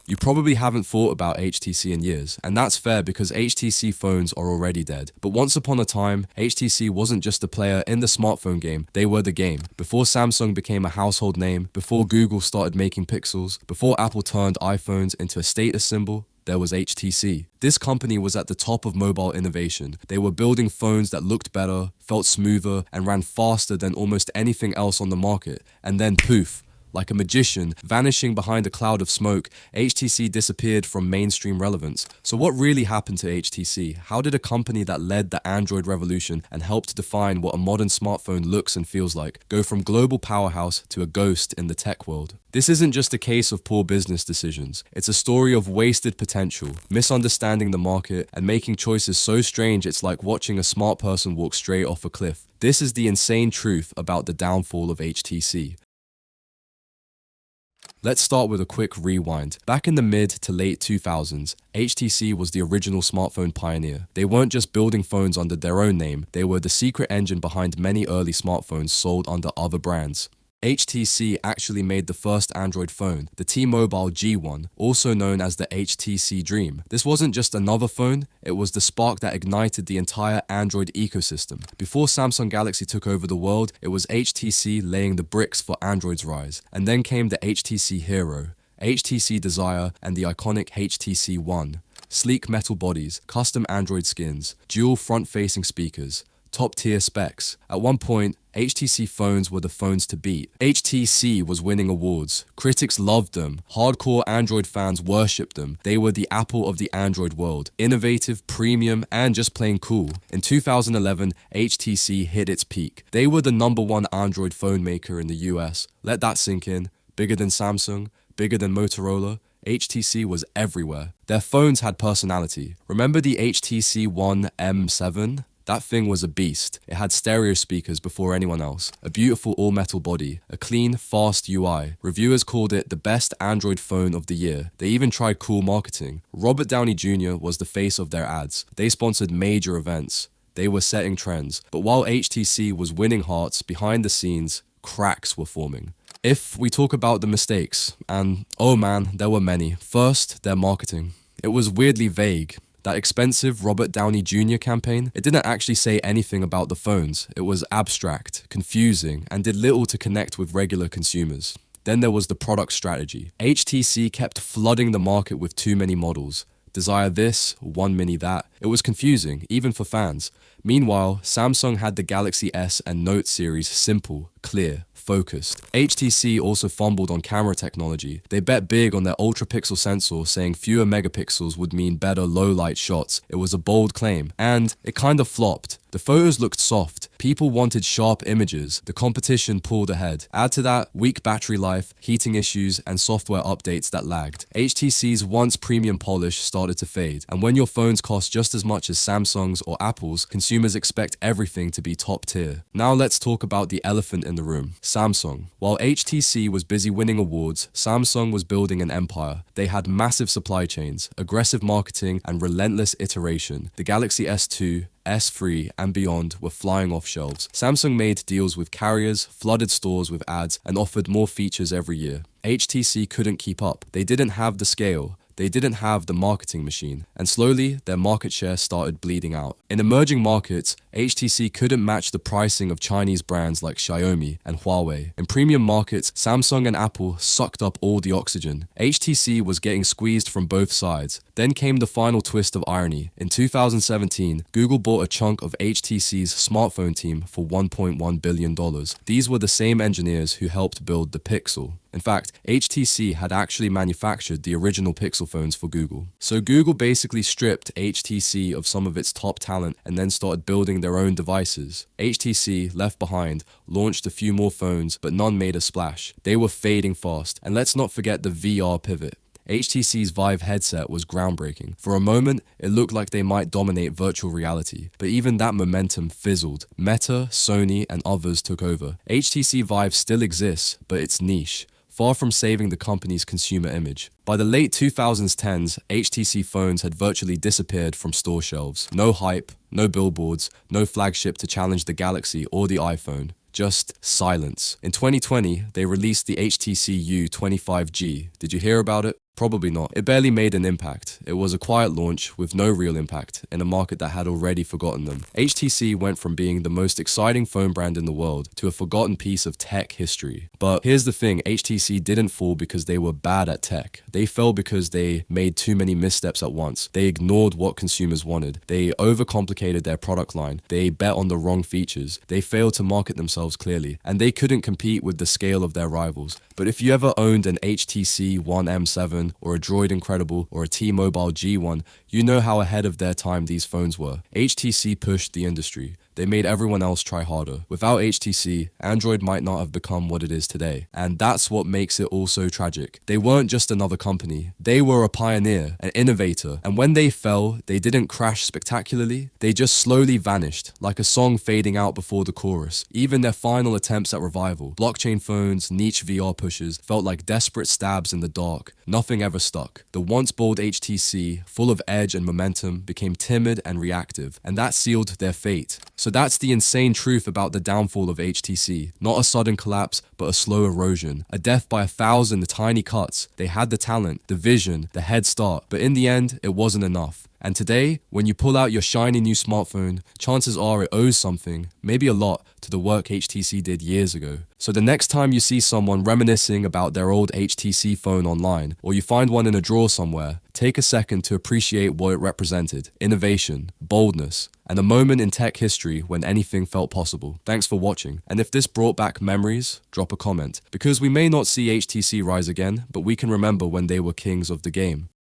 You probably haven't thought about HTC in years, and that's fair because HTC phones are already dead. But once upon a time, HTC wasn't just a player in the smartphone game, they were the game. Before Samsung became a household name, before Google started making Pixels, before Apple turned iPhones into a status symbol, there was HTC. This company was at the top of mobile innovation. They were building phones that looked better, felt smoother, and ran faster than almost anything else on the market. And then poof, like a magician, vanishing behind a cloud of smoke, HTC disappeared from mainstream relevance. So what really happened to HTC? How did a company that led the Android revolution and helped define what a modern smartphone looks and feels like go from global powerhouse to a ghost in the tech world? This isn't just a case of poor business decisions. It's a story of wasted potential, misunderstanding the market, and making choices so strange it's like watching a smart person walk straight off a cliff. This is the insane truth about the downfall of HTC. Let's start with a quick rewind. Back in the mid to late 2000s, HTC was the original smartphone pioneer. They weren't just building phones under their own name, they were the secret engine behind many early smartphones sold under other brands. HTC actually made the first Android phone, the T-Mobile G1, also known as the HTC Dream. This wasn't just another phone, it was the spark that ignited the entire Android ecosystem. Before Samsung Galaxy took over the world, it was HTC laying the bricks for Android's rise. And then came the HTC Hero, HTC Desire, and the iconic HTC One. Sleek metal bodies, custom Android skins, dual front-facing speakers, top-tier specs. At one point, HTC phones were the phones to beat. HTC was winning awards. Critics loved them. Hardcore Android fans worshipped them. They were the Apple of the Android world. Innovative, premium, and just plain cool. In 2011, HTC hit its peak. They were the #1 Android phone maker in the US. Let that sink in. Bigger than Samsung, bigger than Motorola. HTC was everywhere. Their phones had personality. Remember the HTC One M7? That thing was a beast. It had stereo speakers before anyone else, a beautiful all-metal body, a clean, fast UI. Reviewers called it the best Android phone of the year. They even tried cool marketing. Robert Downey Jr. was the face of their ads. They sponsored major events. They were setting trends. But while HTC was winning hearts, behind the scenes, cracks were forming. If we talk about the mistakes, and oh man, there were many. First, their marketing. It was weirdly vague. That expensive Robert Downey Jr. campaign, it didn't actually say anything about the phones. It was abstract, confusing, and did little to connect with regular consumers. Then there was the product strategy. HTC kept flooding the market with too many models. Desire this, One Mini that. It was confusing, even for fans. Meanwhile, Samsung had the Galaxy S and Note series simple, clear, focused. HTC also fumbled on camera technology. They bet big on their ultra-pixel sensor, saying fewer megapixels would mean better low-light shots. It was a bold claim, and it kind of flopped. The photos looked soft. People wanted sharp images. The competition pulled ahead. Add to that weak battery life, heating issues, and software updates that lagged. HTC's once premium polish started to fade, and when your phones cost just as much as Samsung's or Apple's, consumers expect everything to be top tier. Now let's talk about the elephant in the room, Samsung. While HTC was busy winning awards, Samsung was building an empire. They had massive supply chains, aggressive marketing, and relentless iteration. The Galaxy S2, S3 and beyond were flying off shelves. Samsung made deals with carriers, flooded stores with ads, and offered more features every year. HTC couldn't keep up. They didn't have the scale. They didn't have the marketing machine, and slowly their market share started bleeding out. In emerging markets, HTC couldn't match the pricing of Chinese brands like Xiaomi and Huawei. In premium markets, Samsung and Apple sucked up all the oxygen. HTC was getting squeezed from both sides. Then came the final twist of irony. In 2017, Google bought a chunk of HTC's smartphone team for $1.1 billion. These were the same engineers who helped build the Pixel. In fact, HTC had actually manufactured the original Pixel phones for Google. So Google basically stripped HTC of some of its top talent and then started building their own devices. HTC, left behind, launched a few more phones, but none made a splash. They were fading fast. And let's not forget the VR pivot. HTC's Vive headset was groundbreaking. For a moment, it looked like they might dominate virtual reality, but even that momentum fizzled. Meta, Sony, and others took over. HTC Vive still exists, but it's niche, far from saving the company's consumer image. By the late 2010s, HTC phones had virtually disappeared from store shelves. No hype, no billboards, no flagship to challenge the Galaxy or the iPhone. Just silence. In 2020, they released the HTC U25G. Did you hear about it? Probably not. It barely made an impact. It was a quiet launch with no real impact in a market that had already forgotten them. HTC went from being the most exciting phone brand in the world to a forgotten piece of tech history. But here's the thing, HTC didn't fall because they were bad at tech. They fell because they made too many missteps at once. They ignored what consumers wanted. They overcomplicated their product line. They bet on the wrong features. They failed to market themselves clearly. And they couldn't compete with the scale of their rivals. But if you ever owned an HTC One M7 or a Droid Incredible or a T-Mobile G1, you know how ahead of their time these phones were. HTC pushed the industry. They made everyone else try harder. Without HTC, Android might not have become what it is today. And that's what makes it all so tragic. They weren't just another company. They were a pioneer, an innovator. And when they fell, they didn't crash spectacularly. They just slowly vanished, like a song fading out before the chorus. Even their final attempts at revival, blockchain phones, niche VR pushes, felt like desperate stabs in the dark. Nothing ever stuck. The once bold HTC, full of edge and momentum, became timid and reactive. And that sealed their fate. So that's the insane truth about the downfall of HTC. Not a sudden collapse, but a slow erosion. A death by 1,000 tiny cuts. They had the talent, the vision, the head start, but in the end, it wasn't enough. And today, when you pull out your shiny new smartphone, chances are it owes something, maybe a lot, to the work HTC did years ago. So the next time you see someone reminiscing about their old HTC phone online, or you find one in a drawer somewhere, take a second to appreciate what it represented: innovation, boldness, and a moment in tech history when anything felt possible. Thanks for watching, and if this brought back memories, drop a comment, because we may not see HTC rise again, but we can remember when they were kings of the game.